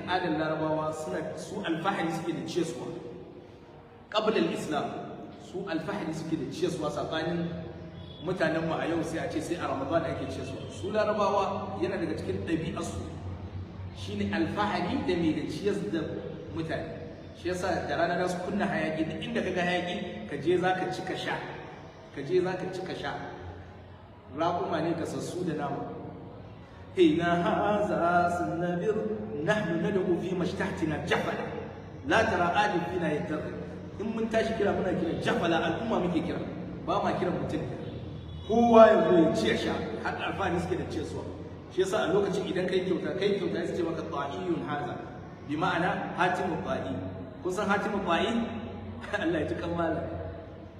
al'adar larabawa su alfahari suke da ciyaswa qabla al-islam, su alfahari suke da ciyaswa sabanin mutanen mu a yau sai a ce sai a ramadan ake ciyaswa. Su larabawa yana daga cikin ɗabi'arsu shine alfahari da mai da ciyas da mutane. Shi yasa da rana za su kunna hayaki, duk inda kaga hayaki ka je zaka ci ka sha, ka je zaka ci ka sha. Raƙuma ne gasassu da nama. Hina haza sunnabir nahnu nad'u fi mashtahtina jafala la tara adil fina yattaqi. In mun tashi kira muna kira jafala, al'umma muke kira, ba ma kiran mutum. Kowa ya zo ya ci ya sha, har alfahari suke da ciyarwa. Shi yasa a lokacin idan kai kyauta sai ce maka ta'iyun haza, bi ma'ana hatimu ta'i. Kun san hatimu ta'i? Allah ya ji kan malam.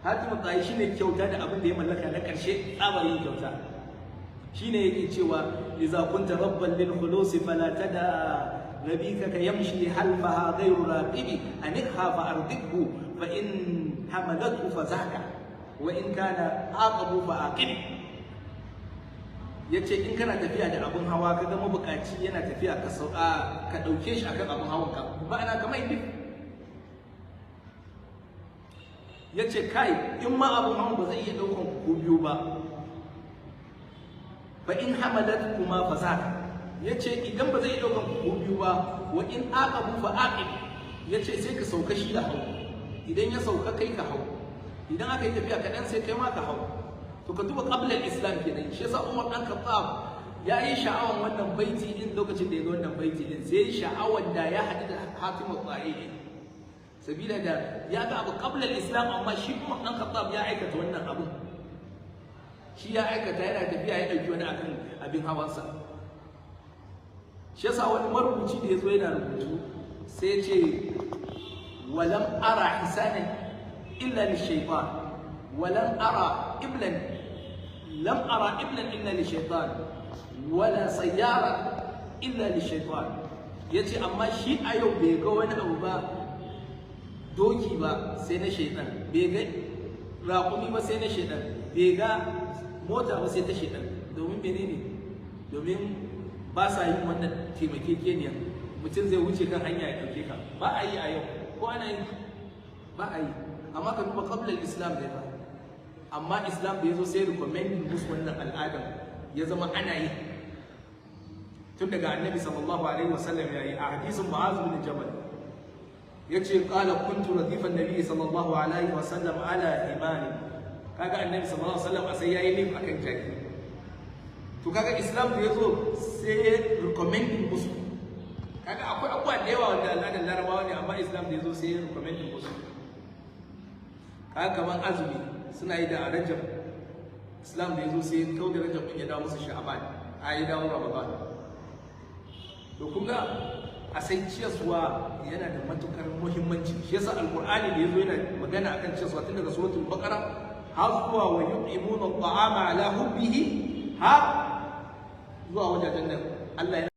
Hatimu ta'i shine kyauta da abin da ya mallaka na ƙarshe, tsabarin kyauta. Shine yake cewa idza kunta rabban lil khulus fala tada nabika yamshi halfaha ghayru raqibi anikha fa ardikhu fa in hamalathu fa zaka wa in kana aqabu fa aqib. Yace in kana tafiya da abun hawa kaga mabukaci yana tafiya ka dauke shi akan abun hawan ka, ma'ana kamar duk. Yace kai in ma abun hawan ba zai iya daukan ku biyu ba, fa in hamalat kuma fa zaka. Yace idan ba zai iya daukan ku biyu ba, wa in aqabu fa aqib. Yace sai ka sauka shi da hau, idan ya sauka kai ka hau, idan aka yi tafiya kaɗan sai kai ma ka hau. To ka duba qabla al-islam kenan. Shi yasa Umar dan Khattab ya yi sha'awan wannan baiti din, lokacin da ya ga wannan baiti din sai sha'awan da ya haɗu da Hatimu Ta'i, sabila da ya ga abu qabla al-islam, amma shi Umar dan Khattab ya aikata wannan abu. Shi ya aikata, yana tafiya ya ɗauki wani akan abin hawansa. Shi yasa wani marubuci da ya zo yana rubutu sai ya ce walam ara hisanan illa lishaytan walam ara iblan lam ara iblan illa lishaytan wala sayyara illa lishaytan. Yace amma shi a yau bai ga wani abu ba, doki ba sai na shaytan, bai ga raƙumi ba sai na shaytan, bai ga mota ba sai ta shaytan. Domin menene? Domin ba sa yin wannan taimakekeniyar. Mutum zai wuce kan hanya ya ɗauke ka, ba a yi a yau, ko ana yi? Ba a yi. Amma ka duba qabla al-islam da ya. Amma islam da ya zo sai recommend musu wannan al'adar, ya zama ana yi tun daga annabi sallallahu alaihi wasallam. Ya yi a hadisin Mu'az bin Jabal, yace qala kuntu radifan nabi sallallahu alaihi wasallam ala imani. Kaga annabi sallallahu alaihi wasallam sai yayi lif akan jaki. To kaga islam da ya zo sai recommend musu. Kaga akwai abubuwa da yawa wanda al'adar larabawa ne, amma islam da ya zo sai recommend musu. Kaga kaman azumi suna yi da Rajab, islam da ya zo sai kau da Rajab ɗin ya dawo musu Sha'ban, a yi dawo Ramadan. To kun ga a san ciyaswa yana da matukar muhimmanci. Shi yasa alqur'ani da ya zo yana magana akan ciyaswa tun daga suratul baqara har zuwa wa yu'imuna at'ama ala hubbihi har zuwa wajajen nan Allah